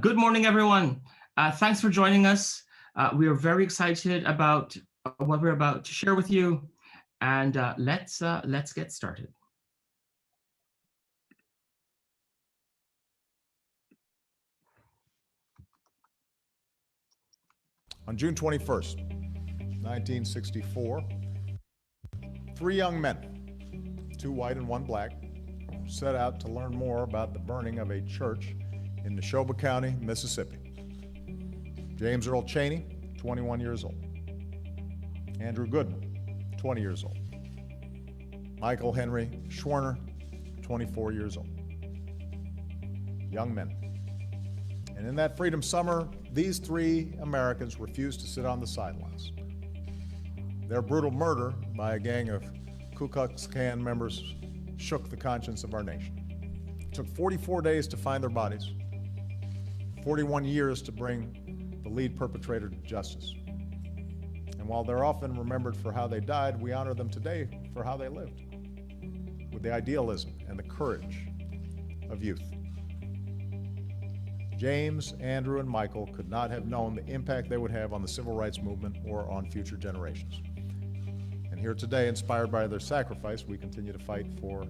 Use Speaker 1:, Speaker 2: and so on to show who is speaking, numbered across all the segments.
Speaker 1: Good morning, everyone. Thanks for joining us. We are very excited about what we're about to share with you, and let's get started.
Speaker 2: On June 21st, 1964, three young men, two white and one black, set out to learn more about the burning of a church in Neshoba County, Mississippi. James Earl Cheney, 21 years old. Andrew Goodman, 20 years old. Michael Henry Schwerner, 24 years old. Young men. And in that Freedom Summer, these three Americans refused to sit on the sidelines. Their brutal murder by a gang of Ku Klux Klan members shook the conscience of our nation. It took 44 days to find their bodies, 41 years to bring the lead perpetrator to justice. And while they're often remembered for how they died, we honor them today for how they lived, with the idealism and the courage of youth. James, Andrew, and Michael could not have known the impact they would have on the civil rights movement or on future generations. And here today, inspired by their sacrifice, we continue to fight for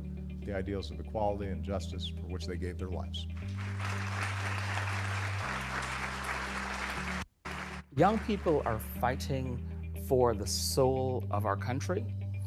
Speaker 2: the ideals of equality and justice for which they gave their lives.
Speaker 3: Young people are fighting for the soul of our country.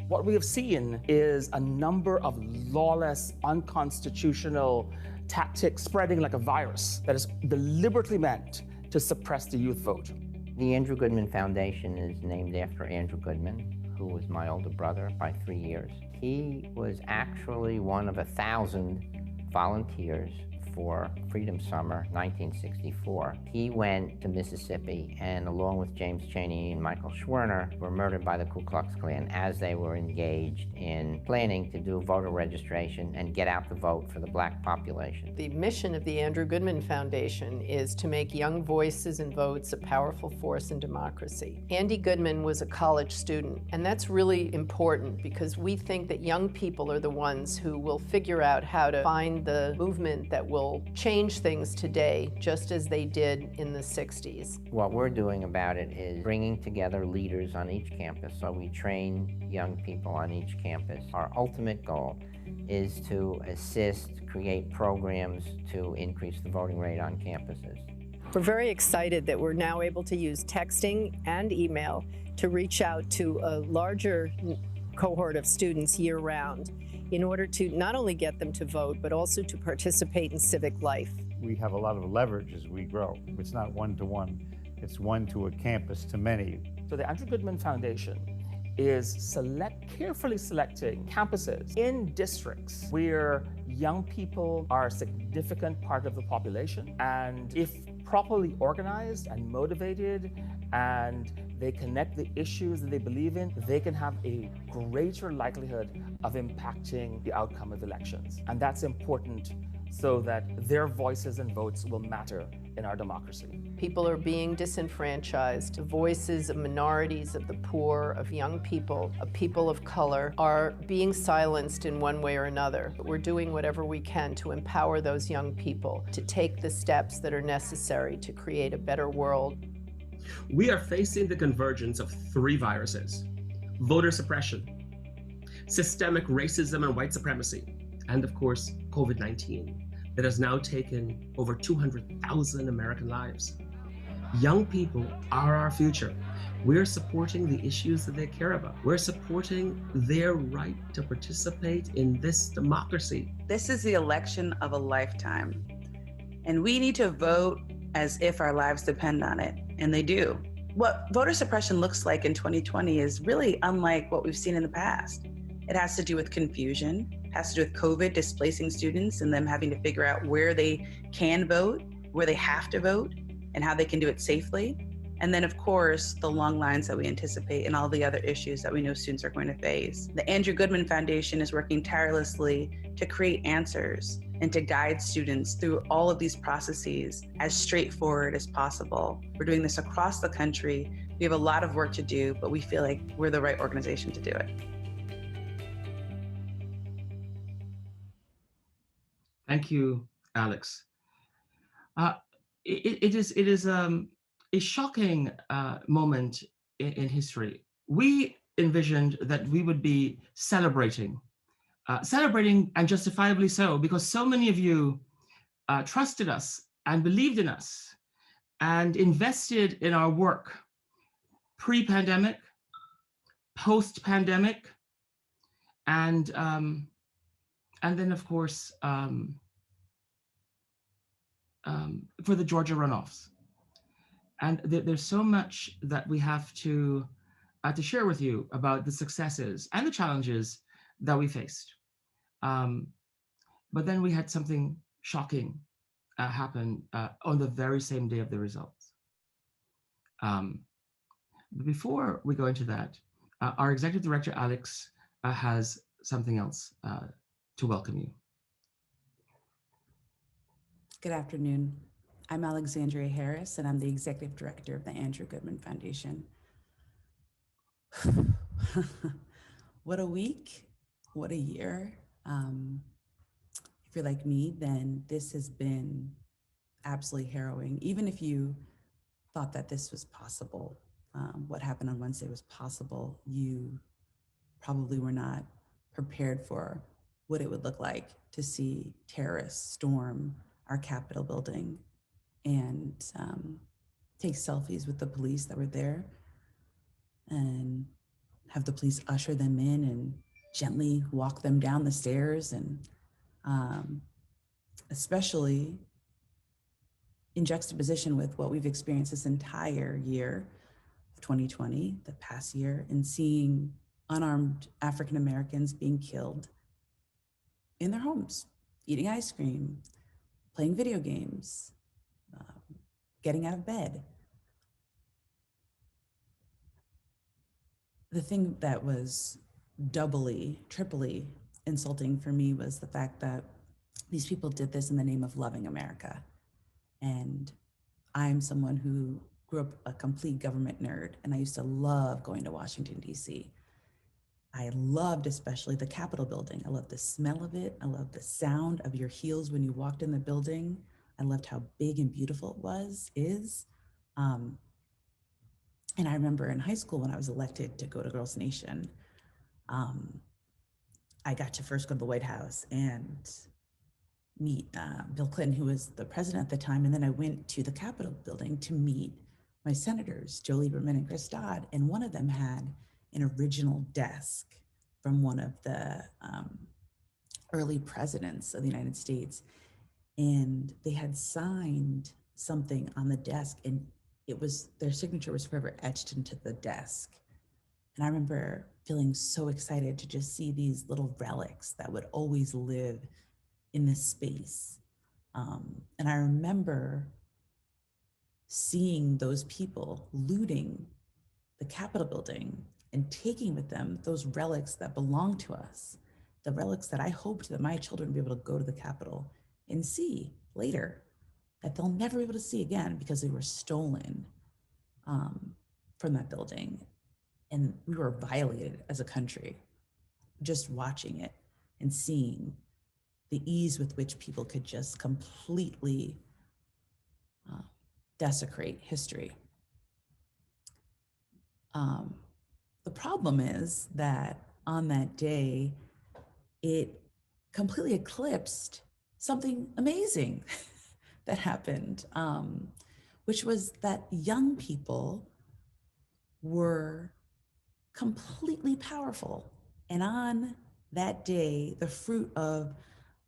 Speaker 3: What we have seen is a number of lawless, unconstitutional tactics spreading like a virus that is deliberately meant to suppress the youth vote.
Speaker 4: The Andrew Goodman Foundation is named after Andrew Goodman, who was my older brother by 3 years. He was actually one of 1,000 volunteers for Freedom Summer 1964. He went to Mississippi and, along with James Cheney and Michael Schwerner, were murdered by the Ku Klux Klan as they were engaged in planning to do voter registration and get out the vote for the black population.
Speaker 5: The mission of the Andrew Goodman Foundation is to make young voices and votes a powerful force in democracy. Andy Goodman was a college student, and that's really important because we think that young people are the ones who will figure out how to find the movement that will change things today, just as they did in the 60s.
Speaker 4: What we're doing about it is bringing together leaders on each campus, so we train young people on each campus. Our ultimate goal is to assist, create programs to increase the voting rate on campuses.
Speaker 5: We're very excited that we're now able to use texting and email to reach out to a larger cohort of students year-round in order to not only get them to vote, but also to participate in civic life.
Speaker 6: We have a lot of leverage as we grow. It's not one-to-one, it's one to a campus to many.
Speaker 3: So the Andrew Goodman Foundation is carefully selecting campuses in districts where young people are a significant part of the population, and if properly organized and motivated and they connect the issues that they believe in, they can have a greater likelihood of impacting the outcome of elections. And that's important so that their voices and votes will matter in our democracy.
Speaker 5: People are being disenfranchised. The voices of minorities, of the poor, of young people, of people of color are being silenced in one way or another. But we're doing whatever we can to empower those young people to take the steps that are necessary to create a better world.
Speaker 1: We are facing the convergence of three viruses: voter suppression, systemic racism and white supremacy, and of course, COVID-19, that has now taken over 200,000 American lives. Young people are our future. We're supporting the issues that they care about. We're supporting their right to participate in this democracy.
Speaker 7: This is the election of a lifetime, and we need to vote as if our lives depend on it, and they do. What voter suppression looks like in 2020 is really unlike what we've seen in the past. It has to do with confusion, has to do with COVID displacing students and them having to figure out where they can vote, where they have to vote, and how they can do it safely. And then, of course, the long lines that we anticipate and all the other issues that we know students are going to face. The Andrew Goodman Foundation is working tirelessly to create answers and to guide students through all of these processes as straightforward as possible. We're doing this across the country. We have a lot of work to do, but we feel like we're the right organization to do it.
Speaker 1: Thank you, Alex. it is a shocking moment in history. We envisioned that we would be celebrating, and justifiably so, because so many of you trusted us and believed in us and invested in our work pre-pandemic, post-pandemic, and then of course for the Georgia runoffs. And there's so much that we have to share with you about the successes and the challenges that we faced. But then we had something shocking happen on the very same day of the results. Before we go into that, our executive director, Alex, has something else to welcome you.
Speaker 8: Good afternoon. I'm Alexandria Harris, and I'm the executive director of the Andrew Goodman Foundation. What a week, what a year. If you're like me, then this has been absolutely harrowing. Even if you thought that this was possible, what happened on Wednesday was possible, you probably were not prepared for what it would look like to see terrorists storm our Capitol building and take selfies with the police that were there and have the police usher them in and gently walk them down the stairs. And especially in juxtaposition with what we've experienced this entire year of 2020, the past year, and seeing unarmed African Americans being killed in their homes, eating ice cream, playing video games, getting out of bed. The thing that was doubly, triply insulting for me was the fact that these people did this in the name of loving America. And I'm someone who grew up a complete government nerd, and I used to love going to Washington, D.C. I loved especially the Capitol building. I loved the smell of it. I loved the sound of your heels when you walked in the building. I loved how big and beautiful it is. And I remember in high school when I was elected to go to Girls Nation, I got to first go to the White House and meet Bill Clinton, who was the president at the time. And then I went to the Capitol building to meet my senators, Joe Lieberman and Chris Dodd. And one of them had an original desk from one of the early presidents of the United States. And they had signed something on the desk, and their signature was forever etched into the desk. And I remember feeling so excited to just see these little relics that would always live in this space. And I remember seeing those people looting the Capitol building and taking with them those relics that belong to us, the relics that I hoped that my children would be able to go to the Capitol and see later, that they'll never be able to see again because they were stolen from that building. And we were violated as a country, just watching it and seeing the ease with which people could just completely desecrate history. The problem is that on that day, it completely eclipsed something amazing that happened, which was that young people were completely powerful. And on that day, the fruit of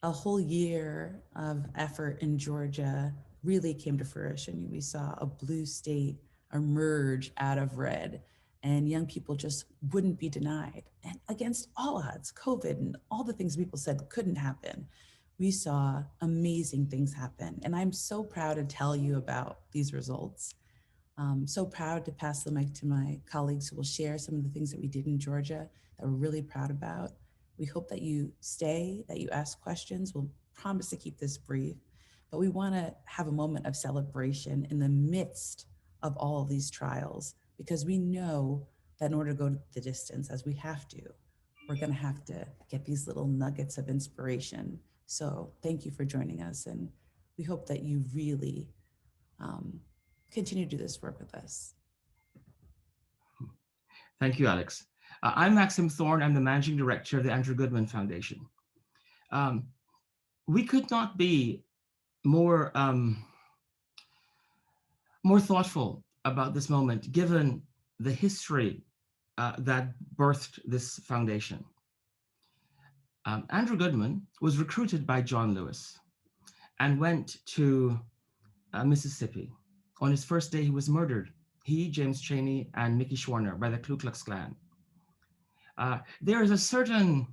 Speaker 8: a whole year of effort in Georgia really came to fruition. We saw a blue state emerge out of red, and young people just wouldn't be denied. And against all odds, COVID and all the things people said couldn't happen, we saw amazing things happen. And I'm so proud to tell you about these results. So proud to pass the mic to my colleagues who will share some of the things that we did in Georgia that we're really proud about. We hope that you stay, that you ask questions. We'll promise to keep this brief, but we want to have a moment of celebration in the midst of all of these trials, because we know that in order to go the distance, as we have to, we're going to have to get these little nuggets of inspiration. So thank you for joining us, and we hope that you really continue to do this work with us.
Speaker 1: Thank you, Alex. I'm Maxim Thorne. I'm the Managing Director of the Andrew Goodman Foundation. We could not be more thoughtful about this moment, given the history that birthed this foundation. Andrew Goodman was recruited by John Lewis and went to Mississippi. On his first day, he was murdered. He, James Chaney, and Mickey Schwerner by the Ku Klux Klan. There is a certain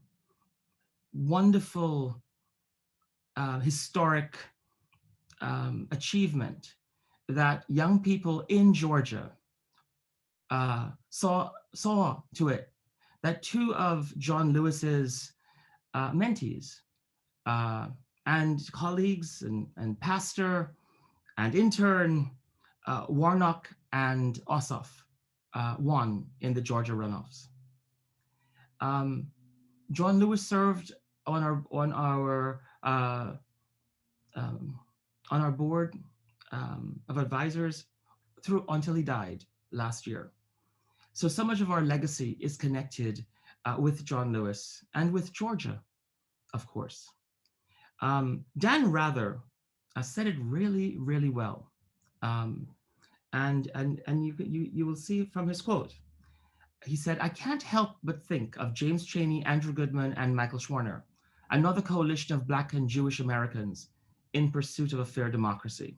Speaker 1: wonderful historic achievement that young people in Georgia saw to it that two of John Lewis's mentees and colleagues and pastor and intern, Warnock and Ossoff, won in the Georgia runoffs. John Lewis served on our board of advisors until he died last year. So so much of our legacy is connected with John Lewis and with Georgia, of course. Dan Rather said it really, really well. And you will see from his quote. He said, "I can't help but think of James Chaney, Andrew Goodman, and Michael Schwerner, another coalition of Black and Jewish Americans in pursuit of a fair democracy."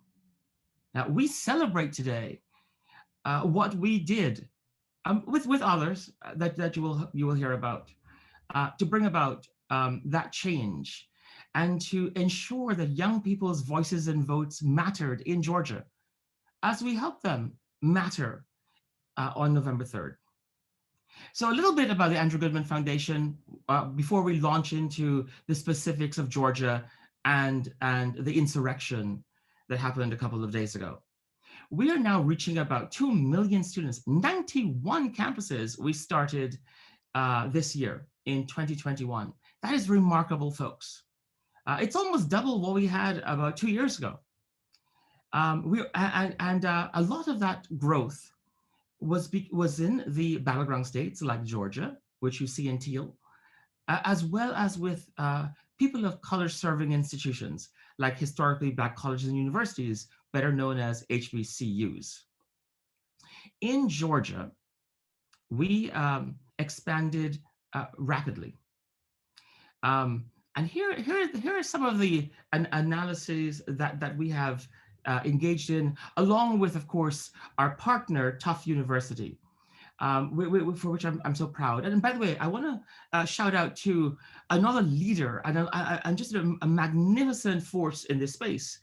Speaker 1: Now, we celebrate today what we did with others that you will hear about to bring about that change and to ensure that young people's voices and votes mattered in Georgia as we help them matter on November 3rd. So a little bit about the Andrew Goodman Foundation before we launch into the specifics of Georgia and the insurrection that happened a couple of days ago. We are now reaching about 2 million students, 91 campuses we started this year in 2021. That is remarkable, folks. It's almost double what we had about 2 years ago. A lot of that growth was in the battleground states like Georgia, which you see in teal, as well as with people of color serving institutions like historically Black colleges and universities, better known as HBCUs. In Georgia, we expanded rapidly. And here are some of the analyses that we have engaged in, along with, of course, our partner, Tufts University, for which I'm so proud. And by the way, I want to shout out to another leader and just a magnificent force in this space,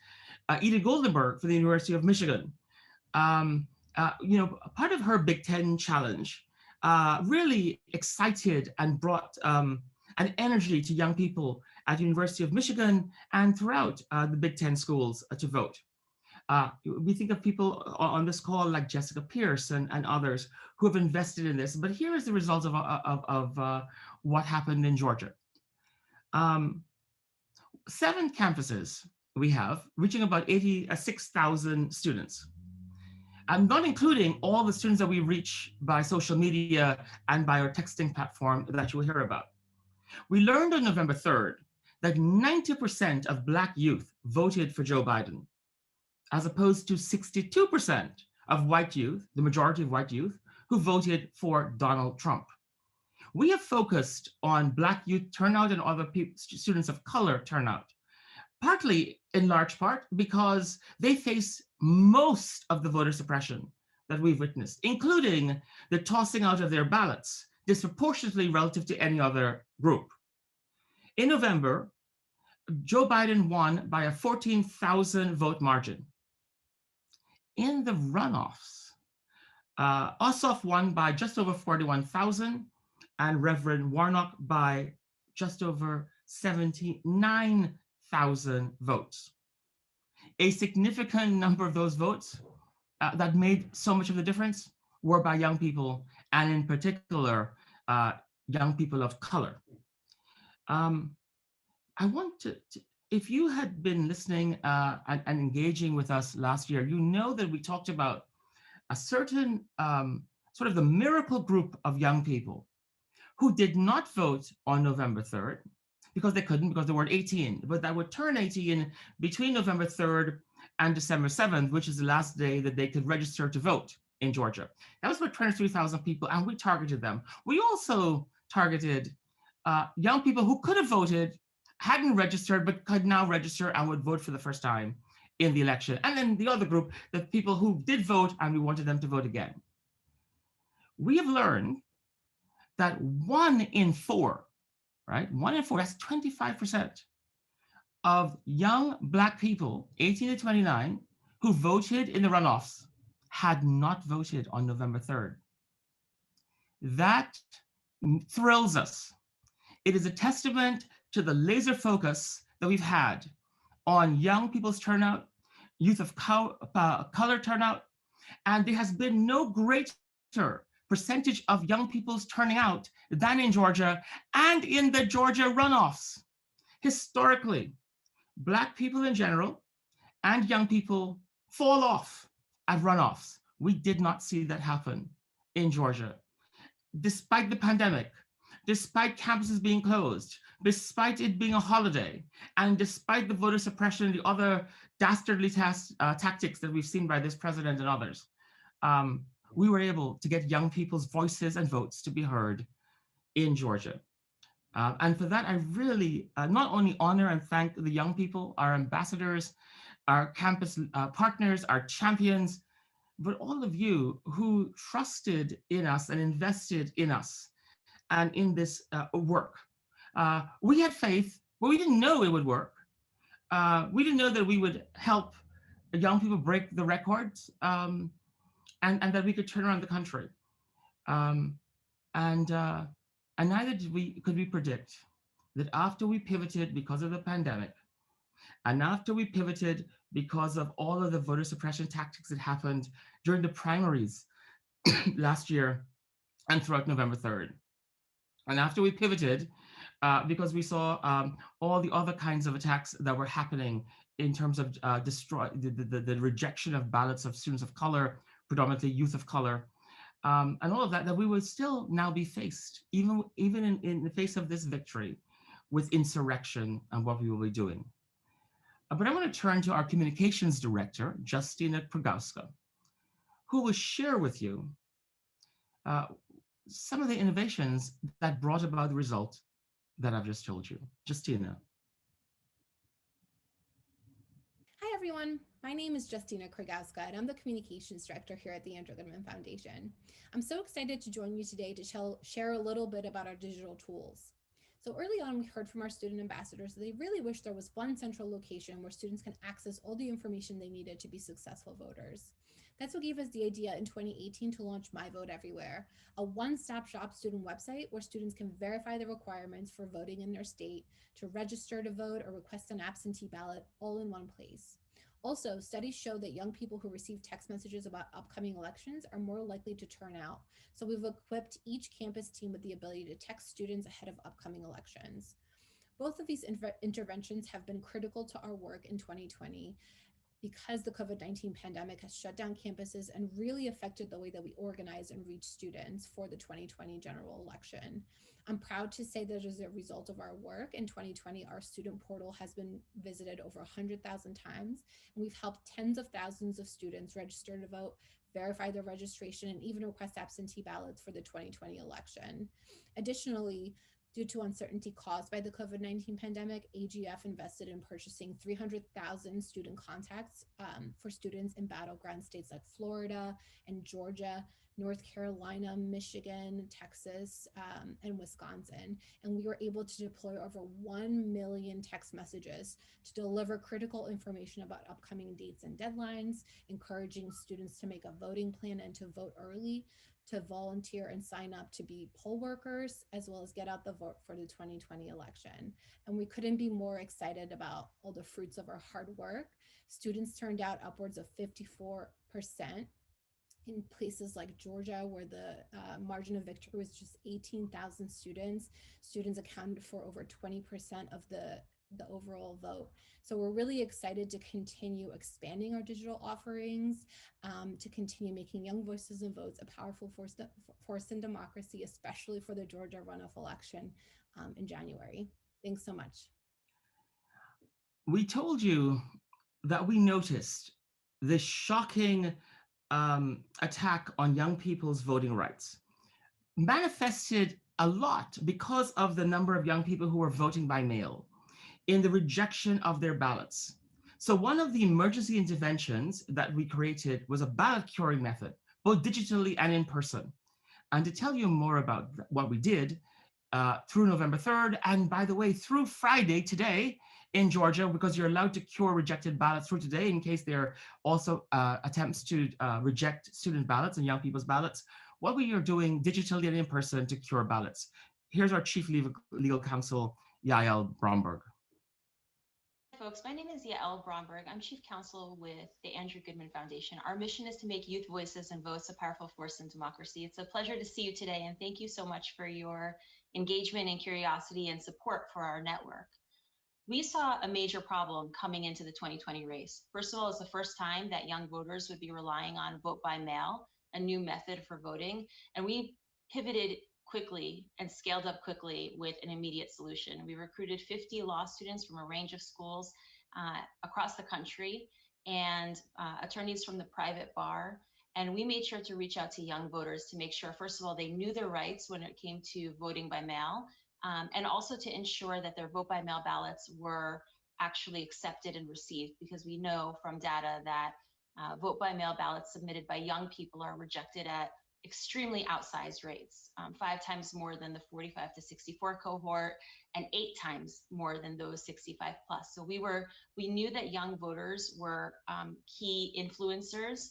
Speaker 1: Edith Goldenberg from the University of Michigan. Part of her Big Ten challenge really excited and brought an energy to young people at the University of Michigan and throughout the Big Ten schools to vote. We think of people on this call like Jessica Pierce and others who have invested in this, but here is the result of what happened in Georgia. 7 campuses we have, reaching about 86,000 students. I'm not including all the students that we reach by social media and by our texting platform that you will hear about. We learned on November 3rd that 90% of Black youth voted for Joe Biden, as opposed to 62% of white youth, the majority of white youth, who voted for Donald Trump. We have focused on Black youth turnout and other students of color turnout, partly in large part because they face most of the voter suppression that we've witnessed, including the tossing out of their ballots disproportionately relative to any other group. In November, Joe Biden won by a 14,000 vote margin. In the runoffs, Ossoff won by just over 41,000 and Reverend Warnock by just over 79,000 votes. A significant number of those votes that made so much of the difference were by young people, and in particular, young people of color. I want to if you had been listening and engaging with us last year, you know that we talked about a certain sort of the miracle group of young people who did not vote on November 3rd because they couldn't, because they weren't 18, but that would turn 18 between November 3rd and December 7th, which is the last day that they could register to vote in Georgia. That was about 23,000 people, and we targeted them. We also targeted young people who could have voted, hadn't registered, but could now register and would vote for the first time in the election. And then the other group, the people who did vote and we wanted them to vote again. We have learned that 1 in 4, right? 1 in 4, that's 25% of young Black people, 18 to 29, who voted in the runoffs had not voted on November 3rd. That thrills us. It is a testament to the laser focus that we've had on young people's turnout, youth of color turnout, and there has been no greater percentage of young people's turning out than in Georgia and in the Georgia runoffs. Historically, Black people in general and young people fall off at runoffs. We did not see that happen in Georgia. Despite the pandemic, despite campuses being closed, despite it being a holiday, and despite the voter suppression and the other dastardly tactics that we've seen by this president and others, we were able to get young people's voices and votes to be heard in Georgia. And for that, I really not only honor and thank the young people, our ambassadors, our campus partners, our champions, but all of you who trusted in us and invested in us and in this work. We had faith, but we didn't know it would work. We didn't know that we would help young people break the records and that we could turn around the country. And neither could we predict that after we pivoted because of the pandemic, and after we pivoted because of all of the voter suppression tactics that happened during the primaries last year and throughout November 3rd, and after we pivoted because we saw all the other kinds of attacks that were happening in terms of the rejection of ballots of students of color, predominantly youth of color, and all of that, that we would still now be faced, even in the face of this victory, with insurrection and what we will be doing. But I want to turn to our communications director, Justina Krogowska, who will share with you some of the innovations that brought about the result that I've just told you. Justina.
Speaker 9: Hi, everyone. My name is Justina Krogowska, and I'm the Communications Director here at the Andrew Goodman Foundation. I'm so excited to join you today to share a little bit about our digital tools. So early on, we heard from our student ambassadors that they really wish there was one central location where students can access all the information they needed to be successful voters. That's what gave us the idea in 2018 to launch My Vote Everywhere, a one-stop shop student website where students can verify the requirements for voting in their state, to register to vote or request an absentee ballot, all in one place. Also, studies show that young people who receive text messages about upcoming elections are more likely to turn out. So we've equipped each campus team with the ability to text students ahead of upcoming elections. Both of these interventions have been critical to our work in 2020 because the COVID-19 pandemic has shut down campuses and really affected the way that we organize and reach students for the 2020 general election. I'm proud to say that as a result of our work in 2020, our student portal has been visited over 100,000 times, and we've helped tens of thousands of students register to vote, verify their registration, and even request absentee ballots for the 2020 election. Additionally, due to uncertainty caused by the COVID-19 pandemic, AGF invested in purchasing 300,000 student contacts for students in battleground states like Florida and Georgia, North Carolina, Michigan, Texas, and Wisconsin. And we were able to deploy over 1 million text messages to deliver critical information about upcoming dates and deadlines, encouraging students to make a voting plan and to vote early, to volunteer and sign up to be poll workers, as well as get out the vote for the 2020 election. And we couldn't be more excited about all the fruits of our hard work. Students turned out upwards of 54% in places like Georgia, where the margin of victory was just 18,000 students. Students accounted for over 20% of the the overall vote. So we're really excited to continue expanding our digital offerings, to continue making young voices and votes a powerful force in democracy, especially for the Georgia runoff election in January. Thanks so much.
Speaker 1: We told you that we noticed this shocking attack on young people's voting rights, manifested a lot because of the number of young people who were voting by mail, in the rejection of their ballots. So one of the emergency interventions that we created was a ballot curing method, both digitally and in person. And to tell you more about what we did through November 3rd, and by the way, through Friday today in Georgia, because you're allowed to cure rejected ballots through today in case there are also attempts to reject student ballots and young people's ballots, what we are doing digitally and in person to cure ballots. Here's our Chief Legal Counsel, Yael Bromberg.
Speaker 10: Folks, my name is Yael Bromberg. I'm Chief Counsel with the Andrew Goodman Foundation. Our mission is to make youth voices and votes a powerful force in democracy. It's a pleasure to see you today, and thank you so much for your engagement and curiosity and support for our network. We saw a major problem coming into the 2020 race. First of all, it's the first time that young voters would be relying on vote by mail, a new method for voting, and we pivoted quickly and scaled up quickly with an immediate solution. We recruited 50 law students from a range of schools across the country and attorneys from the private bar. And we made sure to reach out to young voters to make sure, first of all, they knew their rights when it came to voting by mail, and also to ensure that their vote by mail ballots were actually accepted and received, because we know from data that vote by mail ballots submitted by young people are rejected at extremely outsized rates, 5 times more than the 45 to 64 cohort and 8 times more than those 65 plus. So we knew that young voters were key influencers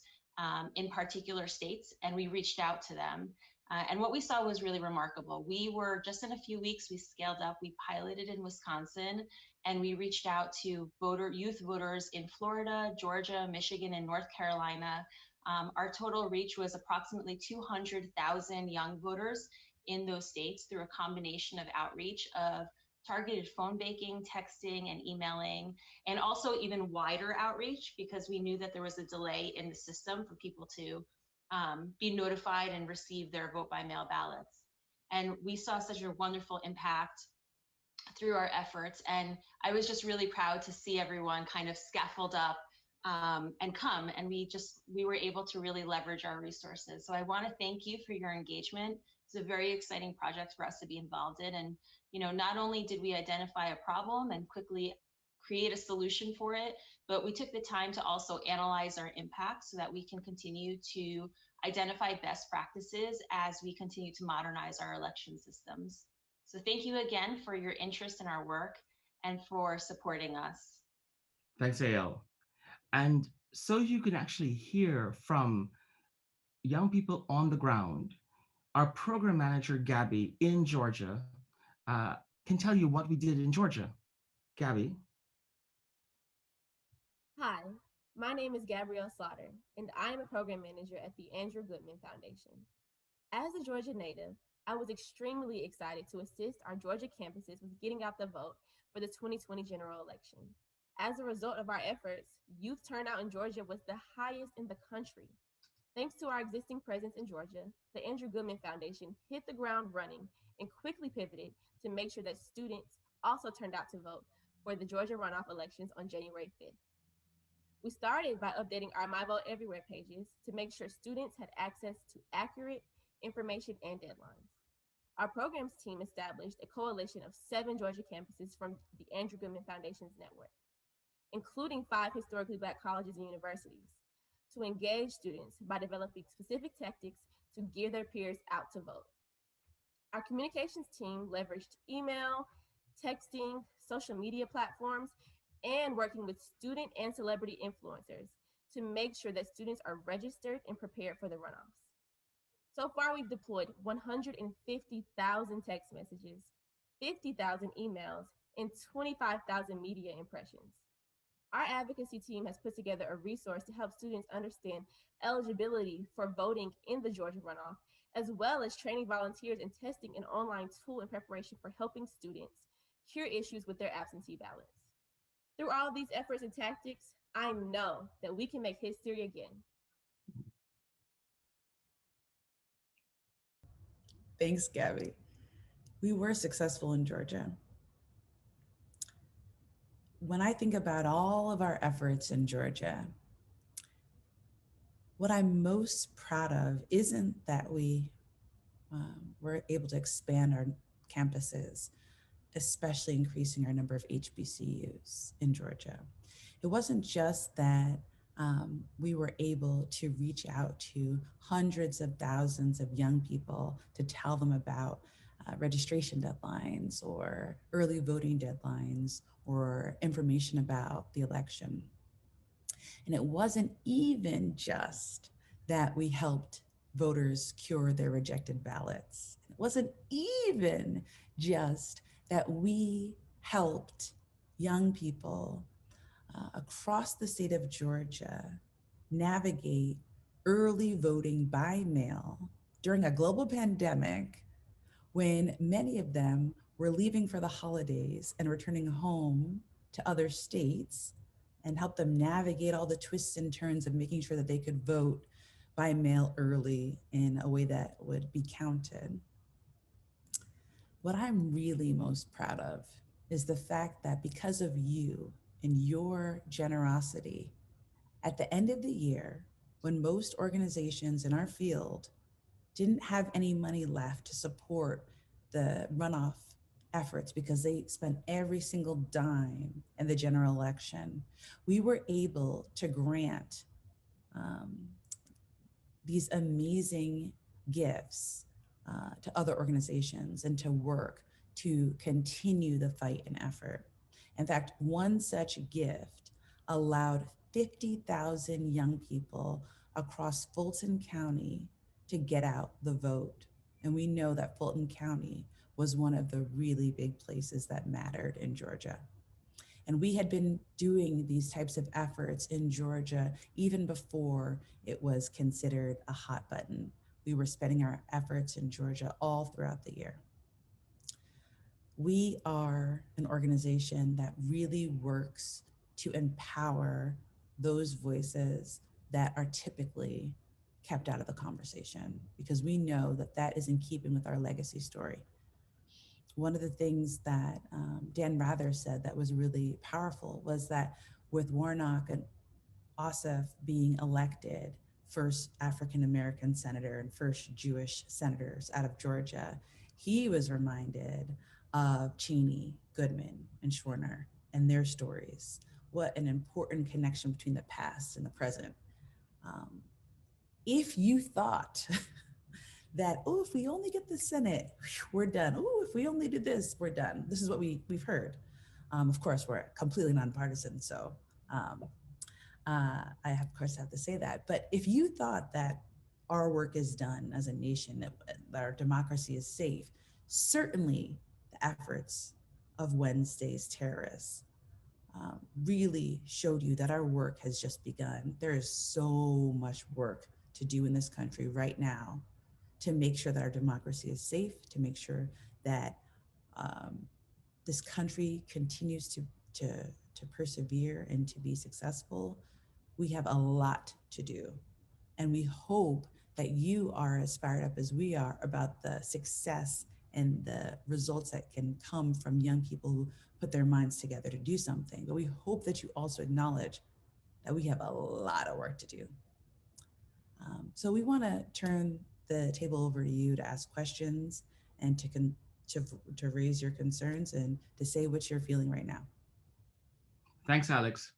Speaker 10: in particular states, and we reached out to them. And what we saw was really remarkable. We were, just in a few weeks, we scaled up, we piloted in Wisconsin, and we reached out to youth voters in Florida, Georgia, Michigan, and North Carolina. Our total reach was approximately 200,000 young voters in those states through a combination of outreach of targeted phone banking, texting, and emailing, and also even wider outreach, because we knew that there was a delay in the system for people to be notified and receive their vote by mail ballots. And we saw such a wonderful impact through our efforts. And I was just really proud to see everyone kind of scaffold up and come, and we were able to really leverage our resources. So I want to thank you for your engagement. It's a very exciting project for us to be involved in. And, not only did we identify a problem and quickly create a solution for it, but we took the time to also analyze our impact so that we can continue to identify best practices as we continue to modernize our election systems. So thank you again for your interest in our work and for supporting us.
Speaker 1: Thanks, Yael. And so you can actually hear from young people on the ground, our program manager, Gabby, in Georgia, can tell you what we did in Georgia. Gabby?
Speaker 11: Hi, my name is Gabrielle Slaughter, and I am a program manager at the Andrew Goodman Foundation. As a Georgia native, I was extremely excited to assist our Georgia campuses with getting out the vote for the 2020 general election. As a result of our efforts, youth turnout in Georgia was the highest in the country. Thanks to our existing presence in Georgia, the Andrew Goodman Foundation hit the ground running and quickly pivoted to make sure that students also turned out to vote for the Georgia runoff elections on January 5th. We started by updating our My Vote Everywhere pages to make sure students had access to accurate information and deadlines. Our programs team established a coalition of 7 Georgia campuses from the Andrew Goodman Foundation's network, including 5 historically Black colleges and universities, to engage students by developing specific tactics to gear their peers out to vote. Our communications team leveraged email, texting, social media platforms, and working with student and celebrity influencers to make sure that students are registered and prepared for the runoffs. So far, we've deployed 150,000 text messages, 50,000 emails, and 25,000 media impressions. Our advocacy team has put together a resource to help students understand eligibility for voting in the Georgia runoff, as well as training volunteers and testing an online tool in preparation for helping students cure issues with their absentee ballots. Through all of these efforts and tactics, I know that we can make history again.
Speaker 8: Thanks, Gabby. We were successful in Georgia. When I think about all of our efforts in Georgia, what I'm most proud of isn't that we were able to expand our campuses, especially increasing our number of HBCUs in Georgia. It wasn't just that we were able to reach out to hundreds of thousands of young people to tell them about registration deadlines or early voting deadlines or information about the election. And it wasn't even just that we helped voters cure their rejected ballots. It wasn't even just that we helped young people across the state of Georgia navigate early voting by mail during a global pandemic when many of them were leaving for the holidays and returning home to other states, and help them navigate all the twists and turns of making sure that they could vote by mail early in a way that would be counted. What I'm really most proud of is the fact that because of you and your generosity, at the end of the year, when most organizations in our field didn't have any money left to support the runoff efforts because they spent every single dime in the general election, we were able to grant these amazing gifts to other organizations and to work to continue the fight and effort. In fact, one such gift allowed 50,000 young people across Fulton County to get out the vote. And we know that Fulton County was one of the really big places that mattered in Georgia. And we had been doing these types of efforts in Georgia even before it was considered a hot button. We were spending our efforts in Georgia all throughout the year. We are an organization that really works to empower those voices that are typically kept out of the conversation, because we know that that is in keeping with our legacy story. One of the things that Dan Rather said that was really powerful was that with Warnock and Ossoff being elected first African-American senator and first Jewish senators out of Georgia, he was reminded of Cheney, Goodman, and Schwerner and their stories. What an important connection between the past and the present. If you thought that, oh, if we only get the Senate, we're done. Oh, if we only do this, we're done. This is what we've heard. Of course, we're completely nonpartisan, so I of course have to say that. But if you thought that our work is done as a nation, that our democracy is safe, certainly the efforts of Wednesday's terrorists really showed you that our work has just begun. There is so much work to do in this country right now to make sure that our democracy is safe, to make sure that this country continues to persevere and to be successful. We have a lot to do. And we hope that you are as fired up as we are about the success and the results that can come from young people who put their minds together to do something. But we hope that you also acknowledge that we have a lot of work to do. So we want to turn the table over to you to ask questions and to raise your concerns and to say what you're feeling right now.
Speaker 1: Thanks, Alex.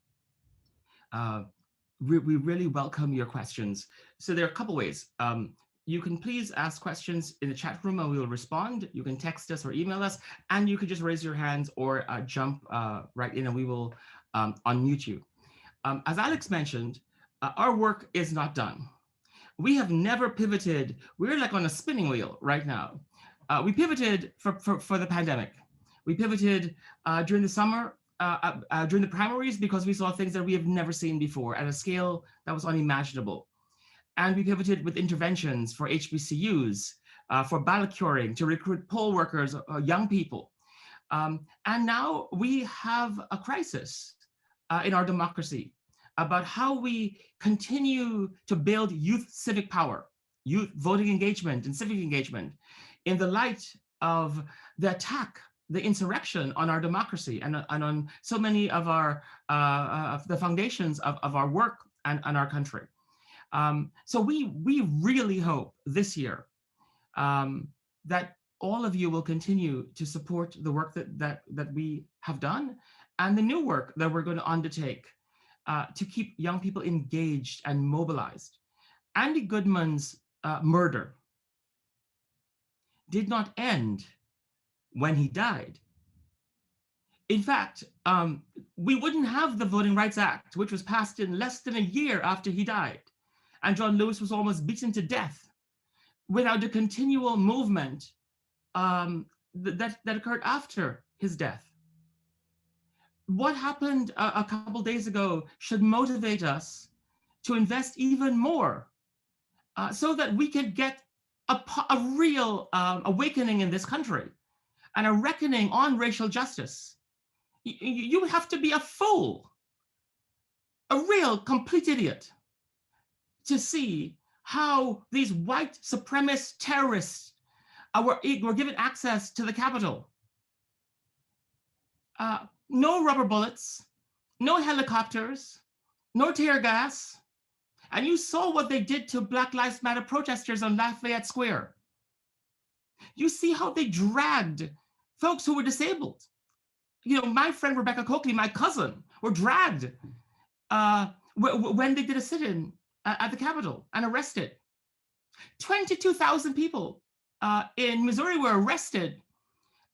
Speaker 1: We really welcome your questions. So there are a couple ways. You can please ask questions in the chat room and we will respond. You can text us or email us, and you can just raise your hands or jump right in and we will unmute you. As Alex mentioned, our work is not done. We have never pivoted. We're like on a spinning wheel right now. We pivoted for the pandemic. We pivoted during the summer, during the primaries, because we saw things that we have never seen before at a scale that was unimaginable. And we pivoted with interventions for HBCUs, for ballot curing, to recruit poll workers, young people. And now we have a crisis in our democracy about how we continue to build youth civic power, youth voting engagement and civic engagement in the light of the attack, the insurrection on our democracy and on so many of our the foundations of our work and our country. So we really hope this year that all of you will continue to support the work that we have done and the new work that we're going to undertake to keep young people engaged and mobilized. Andy Goodman's murder did not end when he died. In fact, we wouldn't have the Voting Rights Act, which was passed in less than a year after he died, and John Lewis was almost beaten to death, without a continual movement that occurred after his death. What happened a couple days ago should motivate us to invest even more so that we can get a real awakening in this country and a reckoning on racial justice. You have to be a fool, a real complete idiot, to see how these white supremacist terrorists were given access to the Capitol. No rubber bullets, no helicopters, no tear gas. And you saw what they did to Black Lives Matter protesters on Lafayette Square. You see how they dragged folks who were disabled. You know, my friend Rebecca Coakley, my cousin, were dragged when they did a sit-in at the Capitol and arrested. 22,000 people in Missouri were arrested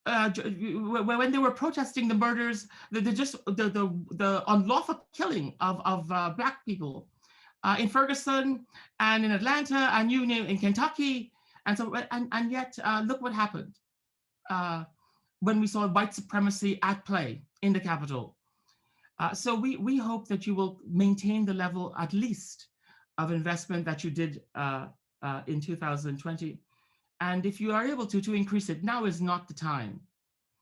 Speaker 1: when they were protesting the murders, the unlawful killing of Black people in Ferguson and in Atlanta and in Kentucky, and yet look what happened when we saw white supremacy at play in the Capitol. So we hope that you will maintain the level, at least, of investment that you did in 2020. And if you are able to increase it, now is not the time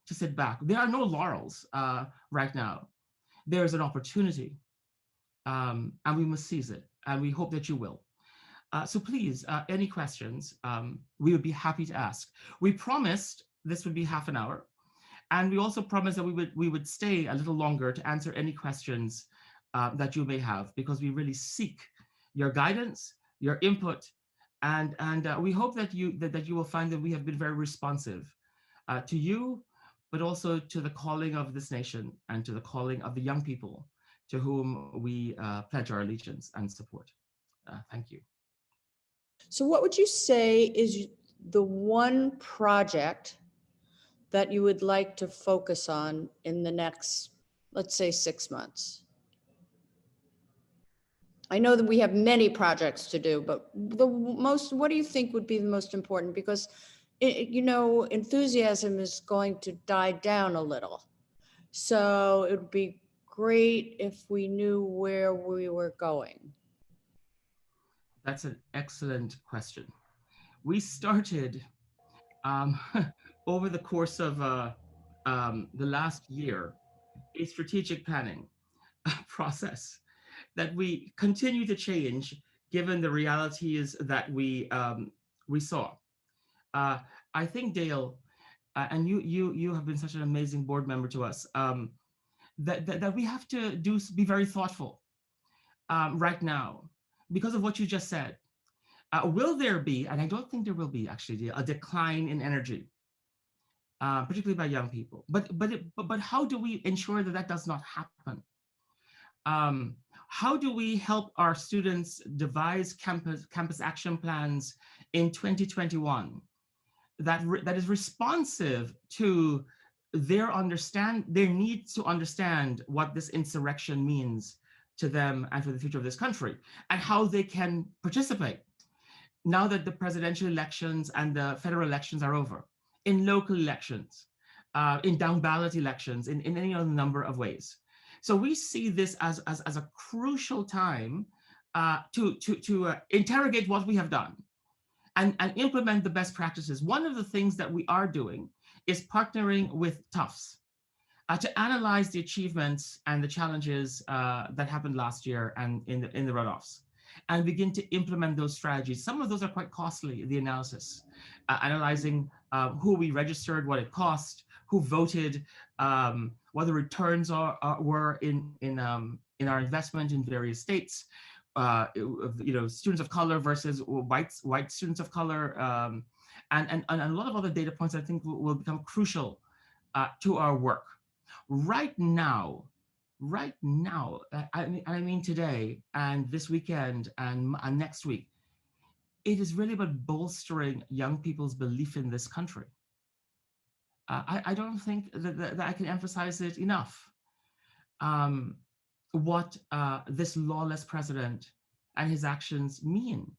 Speaker 1: to sit back. There are no laurels right now. There is an opportunity, and we must seize it. And we hope that you will. So please, any questions, we would be happy to ask. We promised this would be half an hour. And we also promised that we would stay a little longer to answer any questions that you may have, because we really seek your guidance, your input, and we hope that you will find that we have been very responsive to you, but also to the calling of this nation and to the calling of the young people to whom we pledge our allegiance and support. Thank you.
Speaker 12: So what would you say is the one project that you would like to focus on in the next, let's say, 6 months? I know that we have many projects to do, but what do you think would be the most important? Because, enthusiasm is going to die down a little. So it would be great if we knew where we were going.
Speaker 1: That's an excellent question. We started over the course of the last year, a strategic planning process that we continue to change given the realities that we saw. I think, Dale, and you have been such an amazing board member to us, that we have to be very thoughtful right now because of what you just said. Will there be, and I don't think there will be actually, a decline in energy, particularly by young people? But how do we ensure that does not happen? How do we help our students devise campus action plans in 2021 that is responsive to their need to understand what this insurrection means to them and for the future of this country, and how they can participate now that the presidential elections and the federal elections are over, in local elections, in down ballot elections, in any other number of ways. So we see this as a crucial time to interrogate what we have done and implement the best practices. One of the things that we are doing
Speaker 13: is partnering with Tufts to analyze the achievements and the challenges that happened last year and in the runoffs, and begin to implement those strategies. Some of those are quite costly, the analysis, analyzing who we registered, what it cost, who voted, what the returns were in our investment in various states, students of color versus white students of color, and a lot of other data points I think will become crucial to our work. Right now, I mean today and this weekend and next week, it is really about bolstering young people's belief in this country. I don't think that I can emphasize it enough. What this lawless president and his actions mean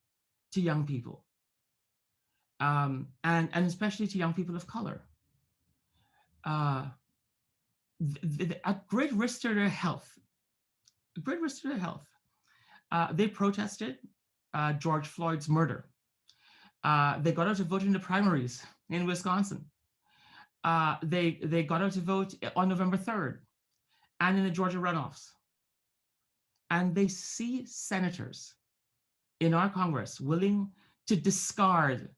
Speaker 13: to young people, and especially to young people of color. At great risk to their health, they protested George Floyd's murder. They got out to vote in the primaries in Wisconsin. They got out to vote on November 3rd and in the Georgia runoffs. And they see senators in our Congress willing to discard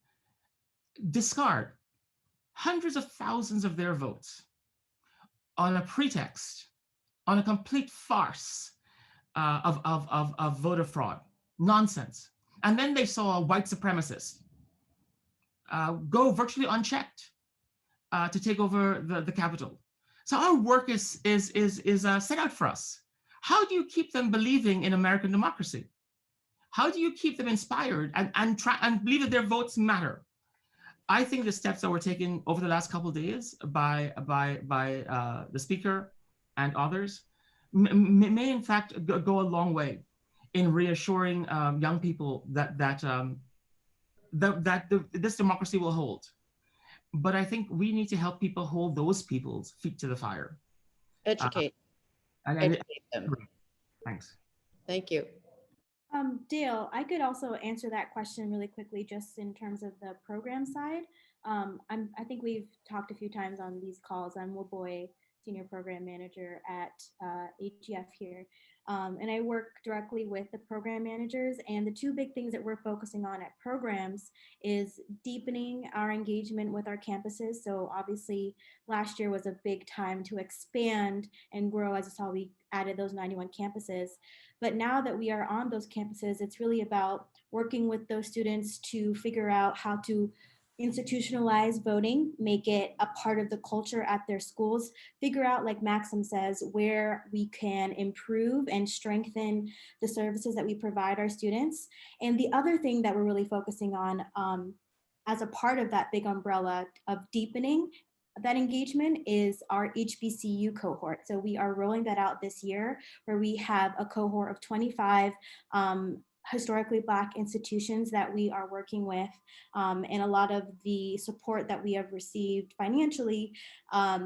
Speaker 13: hundreds of thousands of their votes on a pretext, on a complete farce of voter fraud, nonsense. And then they saw a white supremacist go virtually unchecked to take over the Capitol. So our work is set out for us. How do you keep them believing in American democracy? How do you keep them inspired and believe that their votes matter? I think the steps that were taken over the last couple of days by the speaker and others may in fact go a long way in reassuring young people that this democracy will hold. But I think we need to help people hold those people's feet to the fire.
Speaker 12: Educate.
Speaker 13: Educate
Speaker 12: them.
Speaker 13: Thanks.
Speaker 12: Thank you.
Speaker 14: Dale, I could also answer that question really quickly just in terms of the program side. I think we've talked a few times on these calls. I'm Woboy, Senior Program Manager at AGF here. And I work directly with the program managers. And the two big things that we're focusing on at programs is deepening our engagement with our campuses. So obviously last year was a big time to expand and grow. As you saw, we added those 91 campuses. But now that we are on those campuses, it's really about working with those students to figure out how to institutionalize voting, make it a part of the culture at their schools, figure out, like Maxim says, where we can improve and strengthen the services that we provide our students. And the other thing that we're really focusing on as a part of that big umbrella of deepening that engagement is our HBCU cohort. So we are rolling that out this year, where we have a cohort of 25 historically Black institutions that we are working with, and a lot of the support that we have received financially,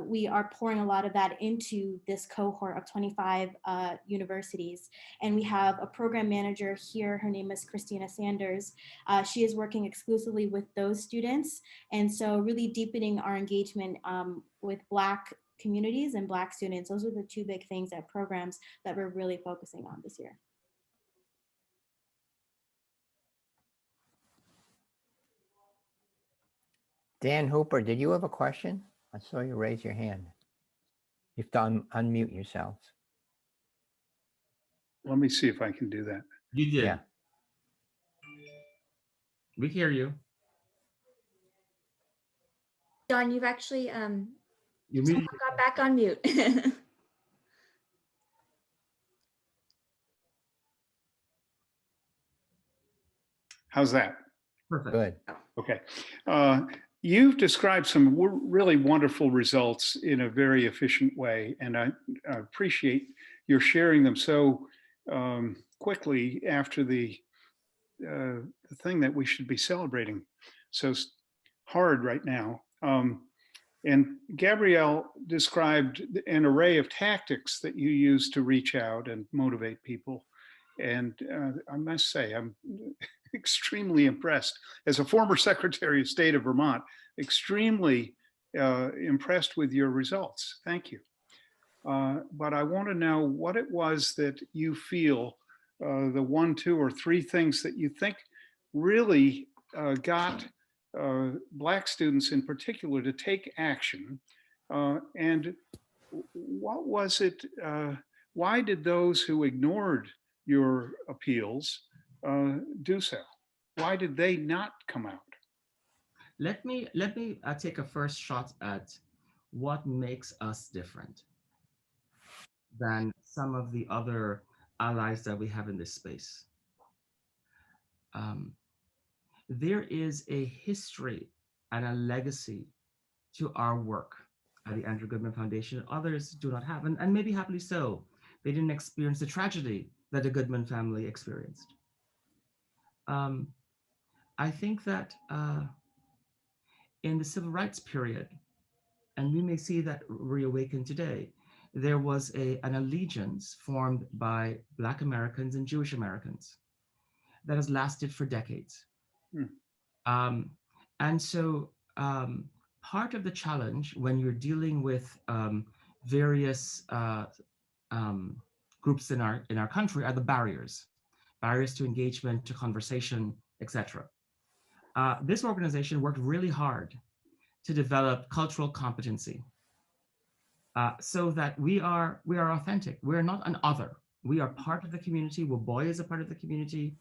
Speaker 14: we are pouring a lot of that into this cohort of 25 universities. And we have a program manager here, her name is Christina Sanders. She is working exclusively with those students. And so really deepening our engagement with Black communities and Black students. Those are the two big things at programs that we're really focusing on this year.
Speaker 4: Dan Hooper, did you have a question? I saw you raise your hand. You have to unmute yourselves.
Speaker 15: Let me see if I can do that.
Speaker 13: You did.
Speaker 4: Yeah.
Speaker 13: We hear you.
Speaker 14: Don, you've actually
Speaker 13: You
Speaker 14: got back on mute.
Speaker 15: How's that?
Speaker 13: Perfect.
Speaker 4: Good.
Speaker 15: Okay. You've described some really wonderful results in a very efficient way, and I appreciate your sharing them so quickly after the thing that we should be celebrating so hard right now. And Gabrielle described an array of tactics that you use to reach out and motivate people. And I must say, I'm extremely impressed. As a former Secretary of State of Vermont, extremely impressed with your results. Thank you. But I want to know what it was that you feel, the 1, 2, or 3 things that you think really got Black students in particular to take action. And what was it, why did those who ignored your appeals do so? Why did they not come out?
Speaker 13: Let me take a first shot at what makes us different than some of the other allies that we have in this space. There is a history and a legacy to our work at the Andrew Goodman Foundation. Others do not have, and maybe happily so. They didn't experience the tragedy that the Goodman family experienced. I think that in the civil rights period, and we may see that reawaken today, there was an allegiance formed by Black Americans and Jewish Americans that has lasted for decades. And so part of the challenge when you're dealing with various groups in our country are the barriers to engagement, to conversation, etc. This organization worked really hard to develop cultural competency so that we are authentic. We're not an other. We are part of the community. Woboy is a part of the community.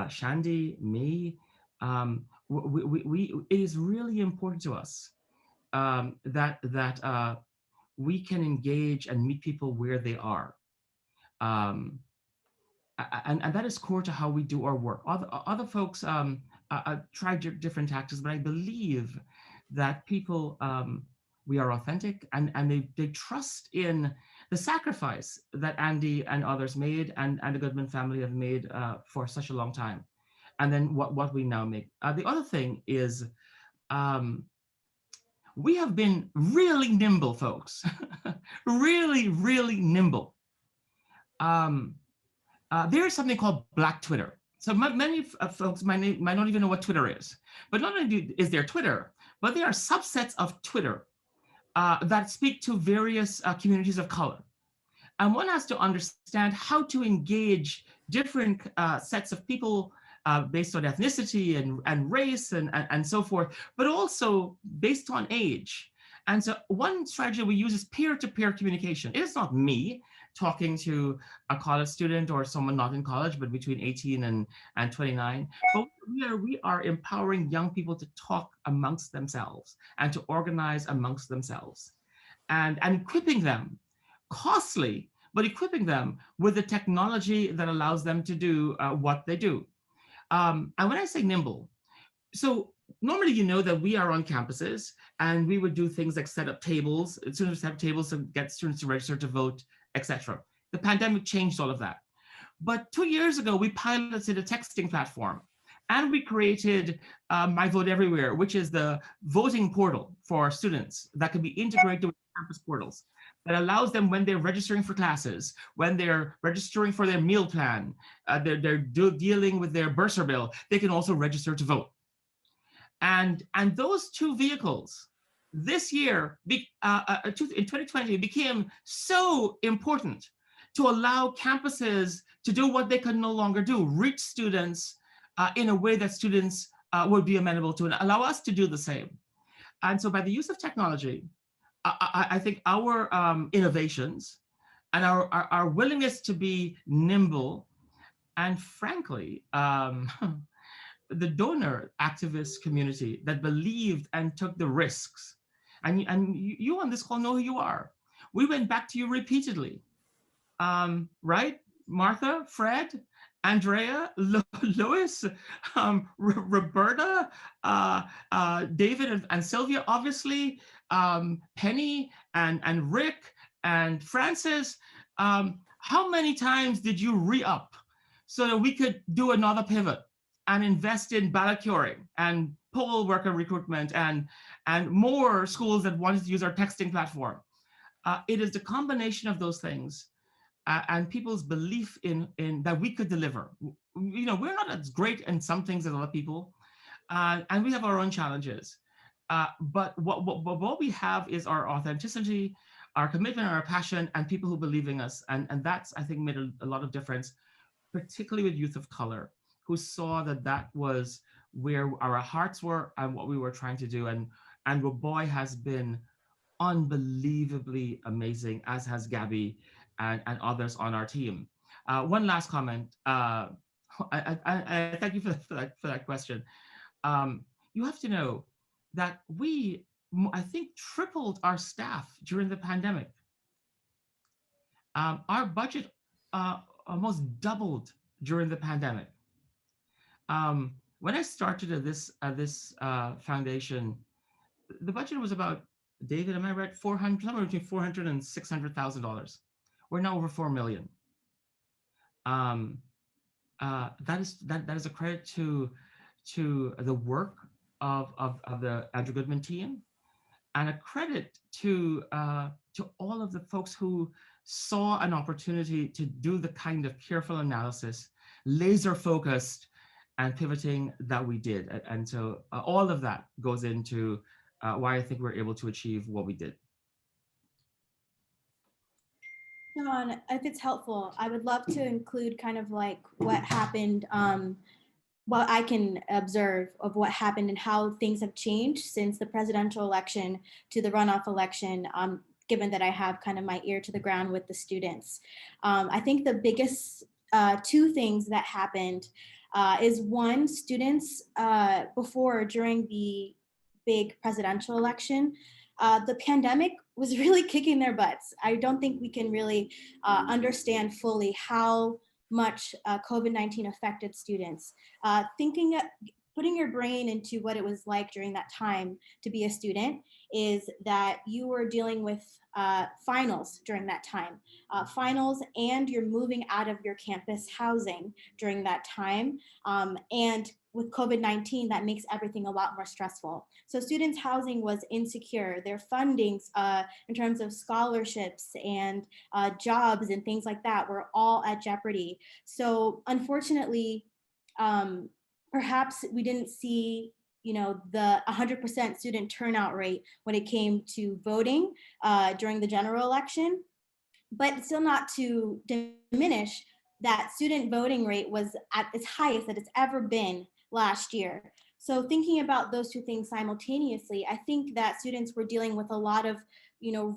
Speaker 13: Shandy, me. It is really important to us that we can engage and meet people where they are. And that is core to how we do our work. Other folks tried different tactics, but I believe that people, we are authentic and they trust in the sacrifice that Andy and others made and the Goodman family have made for such a long time. And then what we now make. The other thing is we have been really nimble, folks, really, really nimble. There is something called Black Twitter. So many folks might not even know what Twitter is. But not only is there Twitter, but there are subsets of Twitter that speak to various communities of color. And one has to understand how to engage different sets of people based on ethnicity and race and so forth, but also based on age. And so one strategy we use is peer-to-peer communication. It is not me talking to a college student or someone not in college, but between 18 and 29. But we are empowering young people to talk amongst themselves and to organize amongst themselves and equipping them, costly, but equipping them with the technology that allows them to do what they do. And when I say nimble, so normally you know that we are on campuses and we would do things like set up tables, students have tables to get students to register to vote, etc. The pandemic changed all of that. But 2 years ago, we piloted a texting platform and we created My Vote Everywhere, which is the voting portal for students that can be integrated with campus portals that allows them when they're registering for classes, when they're registering for their meal plan, they're dealing with their bursar bill, they can also register to vote. And those two vehicles this year, in 2020, became so important to allow campuses to do what they could no longer do, reach students in a way that students would be amenable to and allow us to do the same. And so by the use of technology, I think our innovations and our willingness to be nimble and frankly, the donor activist community that believed and took the risks. And you on this call know who you are. We went back to you repeatedly, right? Martha, Fred, Andrea, Lois, Roberta, David and Sylvia, obviously, Penny and Rick and Francis. How many times did you re-up so that we could do another pivot and invest in ballot curing and poll worker recruitment and more schools that wanted to use our texting platform? It is the combination of those things and people's belief in that we could deliver. You know, we're not as great in some things as other people, and we have our own challenges. But what we have is our authenticity, our commitment, our passion, and people who believe in us. And that's, I think, made a lot of difference, particularly with youth of color, who saw that that was where our hearts were and what we were trying to do. And Roboy has been unbelievably amazing, as has Gabby and others on our team. One last comment. I thank you for that question. You have to know that we, I think, tripled our staff during the pandemic. Our budget almost doubled during the pandemic. When I started at this foundation, the budget was about, David, am I right? 400, somewhere between $400,000 and $600,000. We're now over 4 million. That is a credit to the work of the Andrew Goodman team, and a credit to all of the folks who saw an opportunity to do the kind of careful analysis, laser focused, and pivoting that we did. And so all of that goes into why I think we're able to achieve what we did.
Speaker 14: John, if it's helpful, I would love to include kind of like what happened, what I can observe of what happened and how things have changed since the presidential election to the runoff election, given that I have kind of my ear to the ground with the students. I think the biggest two things that happened is one, students during the big presidential election, the pandemic was really kicking their butts. I don't think we can really understand fully how much COVID-19 affected students. Putting your brain into what it was like during that time to be a student is that you were dealing with finals during that time. Finals, and you're moving out of your campus housing during that time. And with COVID-19, that makes everything a lot more stressful. So students' housing was insecure. Their fundings in terms of scholarships and jobs and things like that were all at jeopardy. So unfortunately, perhaps we didn't see the 100% student turnout rate when it came to voting during the general election, but still not to diminish that student voting rate was at its highest that it's ever been last year. So thinking about those two things simultaneously, I think that students were dealing with a lot of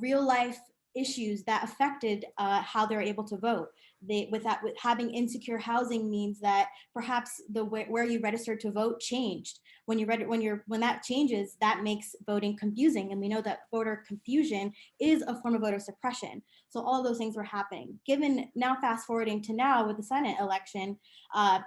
Speaker 14: real life issues that affected how they're able to vote. With having insecure housing means that perhaps where you registered to vote changed. When that changes, that makes voting confusing, and we know that voter confusion is a form of voter suppression. So all those things were happening. Given now, fast forwarding to now with the Senate election,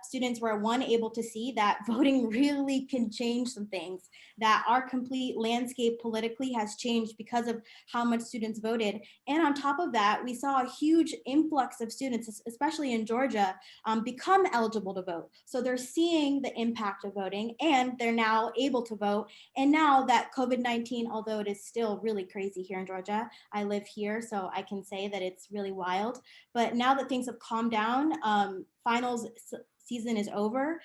Speaker 14: students were able to see that voting really can change some things. That our complete landscape politically has changed because of how much students voted. And on top of that, we saw a huge influx of students, especially in Georgia, become eligible to vote. So they're seeing the impact of voting, and they're now able to vote. And now that COVID-19, although it is still really crazy here in Georgia, I live here, so I can say that it's really wild. But now that things have calmed down, finals season is over.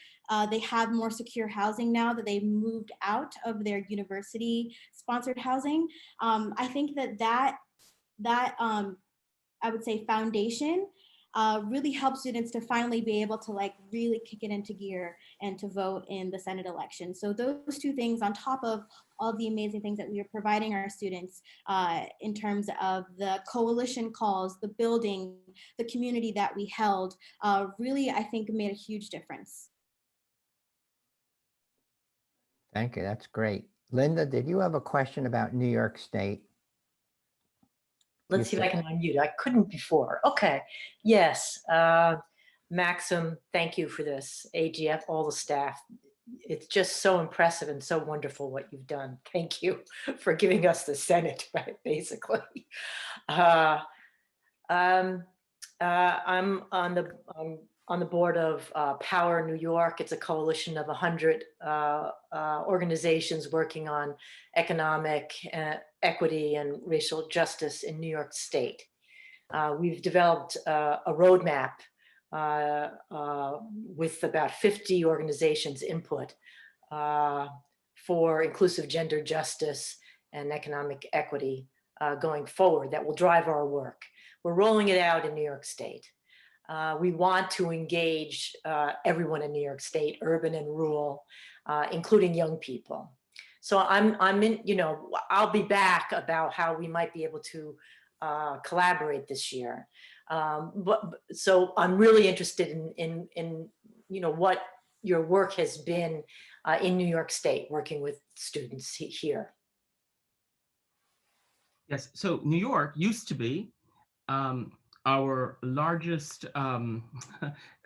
Speaker 14: They have more secure housing now that they've moved out of their university sponsored housing. I think that I would say foundation really helps students to finally be able to really kick it into gear and to vote in the Senate election. So those two things, on top of all the amazing things that we are providing our students in terms of the coalition calls, the building, the community that we held, really, I think, made a huge difference.
Speaker 4: Thank you, that's great. Linda, did you have a question about New York State?
Speaker 16: Let's see if I can unmute. I couldn't before. Okay. Yes. Maxim, thank you for this. AGF, all the staff. It's just so impressive and so wonderful what you've done. Thank you for giving us the Senate, right? Basically. I'm on the board of Power New York. It's a coalition of 100 organizations working on economic equity and racial justice in New York State. We've developed a roadmap with about 50 organizations input for inclusive gender justice and economic equity going forward that will drive our work. We're rolling it out in New York State. We want to engage everyone in New York State, urban and rural, including young people. So I'm in, you know, I'll be back about how we might be able to collaborate this year. So I'm really interested in you know, what your work has been in New York State, working with students here.
Speaker 13: Yes, so New York used to be our largest, the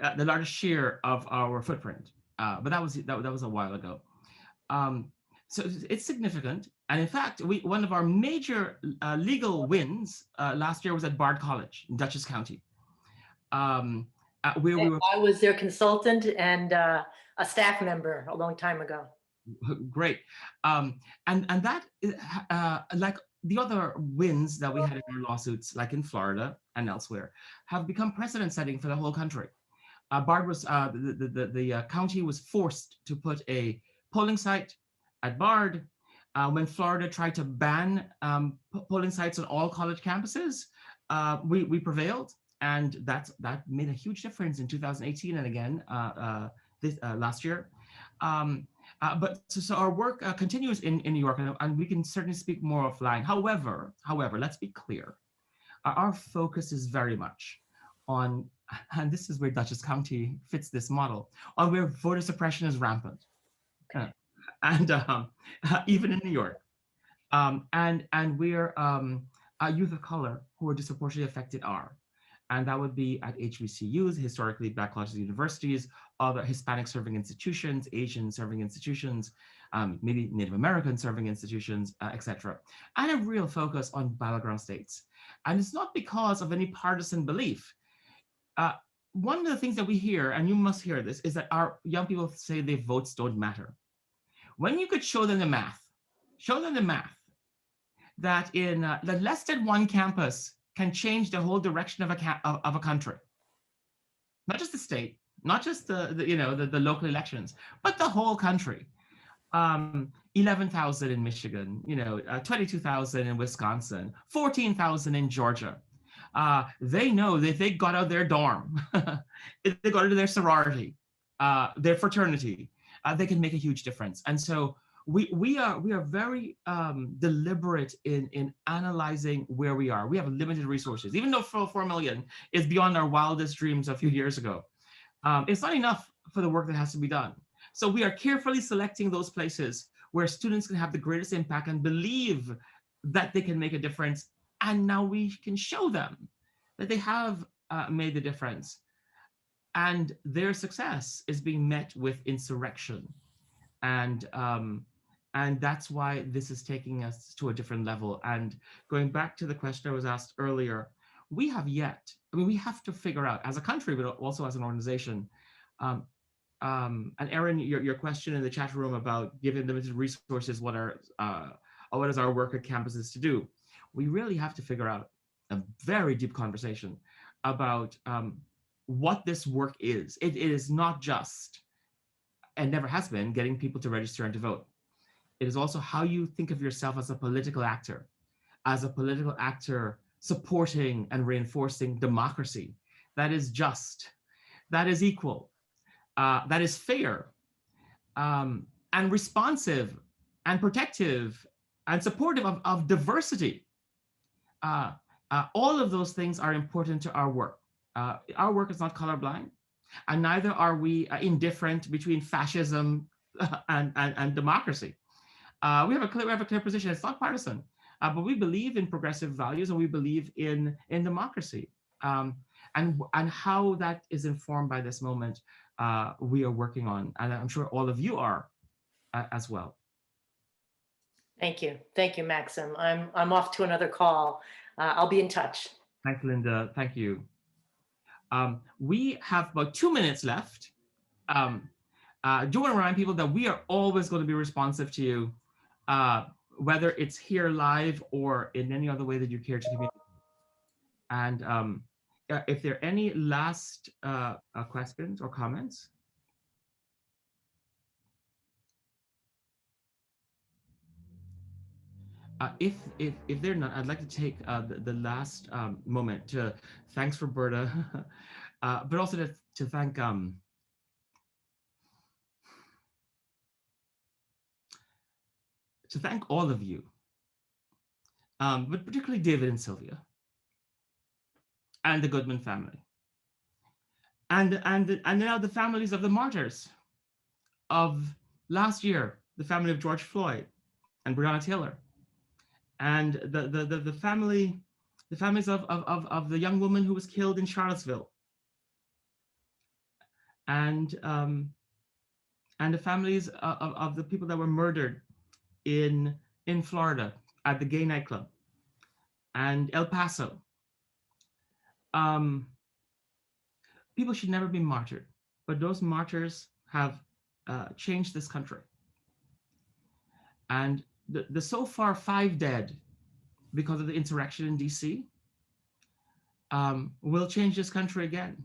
Speaker 13: largest share of our footprint, but that was a while ago. So it's significant, and in fact, one of our major legal wins last year was at Bard College in Dutchess County, where we were.
Speaker 16: I was their consultant and a staff member a long time ago.
Speaker 13: Great, and that like the other wins that we had in our lawsuits, like in Florida and elsewhere, have become precedent-setting for the whole country. Bard was the county was forced to put a polling site at Bard. When Florida tried to ban polling sites on all college campuses, we prevailed, and that made a huge difference in 2018 and again last year. But so our work continues in New York, and we can certainly speak more offline. However, let's be clear. Our focus is very much on, and this is where Dutchess County fits this model, on where voter suppression is rampant. Okay. And even in New York. And where youth of color who are disproportionately affected are. And that would be at HBCUs, historically Black colleges and universities, other Hispanic serving institutions, Asian serving institutions, maybe Native American serving institutions, etc. And a real focus on battleground states. And it's not because of any partisan belief. One of the things that we hear, and you must hear this, is that our young people say their votes don't matter. When you could show them the math, that in that less than one campus can change the whole direction of a country, not just the state, not just the local elections, but the whole country. 11,000 in Michigan, 22,000 in Wisconsin, 14,000 in Georgia. They know that if they got out of their dorm, if they got into their sorority, their fraternity, they can make a huge difference. And so we are very deliberate in analyzing where we are. We have limited resources. Even though 4 million is beyond our wildest dreams a few years ago, it's not enough for the work that has to be done. So we are carefully selecting those places where students can have the greatest impact and believe that they can make a difference. And now we can show them that they have made the difference. And their success is being met with insurrection. And that's why this is taking us to a different level. And going back to the question I was asked earlier, we have to figure out as a country, but also as an organization. And Erin, your question in the chat room about given limited resources, what is our work at campuses to do? We really have to figure out a very deep conversation about what this work is. It is not just, and never has been, getting people to register and to vote. It is also how you think of yourself as a political actor supporting and reinforcing democracy that is just, that is equal, that is fair, and responsive and protective and supportive of diversity. All of those things are important to our work. Our work is not colorblind, and neither are we indifferent between fascism and democracy. We have a clear position. It's not partisan, but we believe in progressive values and we believe in democracy. And how that is informed by this moment, we are working on, and I'm sure all of you are as well.
Speaker 16: Thank you, Maxim. I'm off to another call. I'll be in touch.
Speaker 13: Thanks, Linda. Thank you. We have about 2 minutes left. Do want to remind people that we are always going to be responsive to you, whether it's here live or in any other way that you care to communicate. And if there are any last questions or comments. If they're not, I'd like to take the last moment to thanks Roberta, but also to thank all of you, but particularly David and Sylvia, and the Goodman family, and now the families of the martyrs of last year, the family of George Floyd and Breonna Taylor, and the families of the young woman who was killed in Charlottesville, and the families of the people that were murdered in Florida at the gay nightclub, and El Paso. People should never be martyred, but those martyrs have changed this country. And the so far 5 dead because of the insurrection in DC will change this country again.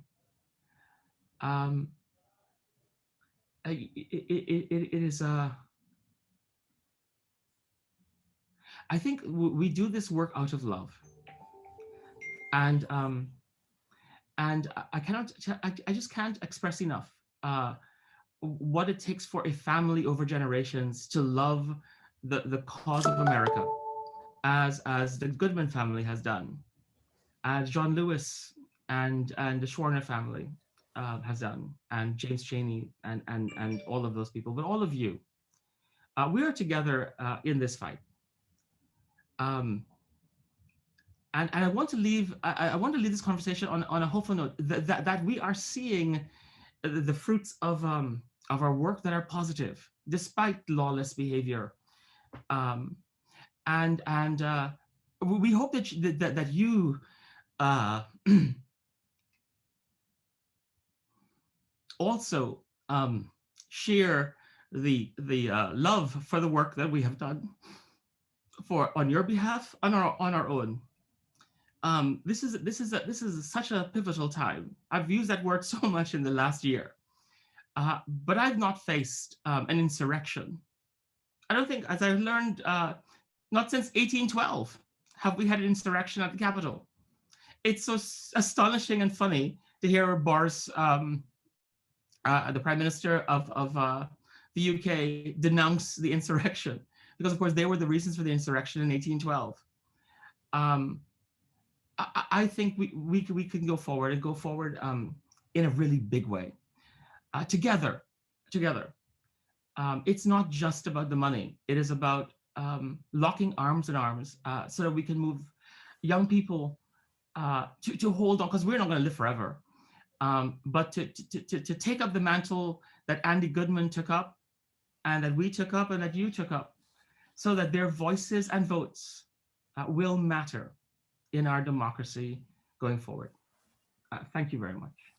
Speaker 13: It is I think we do this work out of love, and I just can't express enough what it takes for a family over generations to love the cause of America, as the Goodman family has done, as John Lewis and the Schwerner family has done, and James Chaney and all of those people, but all of you, we are together in this fight. And I want to leave this conversation on a hopeful note that we are seeing the fruits of our work that are positive despite lawless behavior, and we hope that you also share the love for the work that we have done on your behalf, on our own. This is such a pivotal time. I've used that word so much in the last year, but I've not faced an insurrection. I don't think, as I've learned, not since 1812 have we had an insurrection at the Capitol. It's so astonishing and funny to hear Boris, the Prime Minister of the UK, denounce the insurrection, because of course they were the reasons for the insurrection in 1812. I think we can go forward in a really big way, together. It's not just about the money. It is about locking arms in arms so that we can move young people to hold on, because we're not going to live forever. But to take up the mantle that Andy Goodman took up, and that we took up, and that you took up, so that their voices and votes will matter in our democracy going forward. Thank you very much.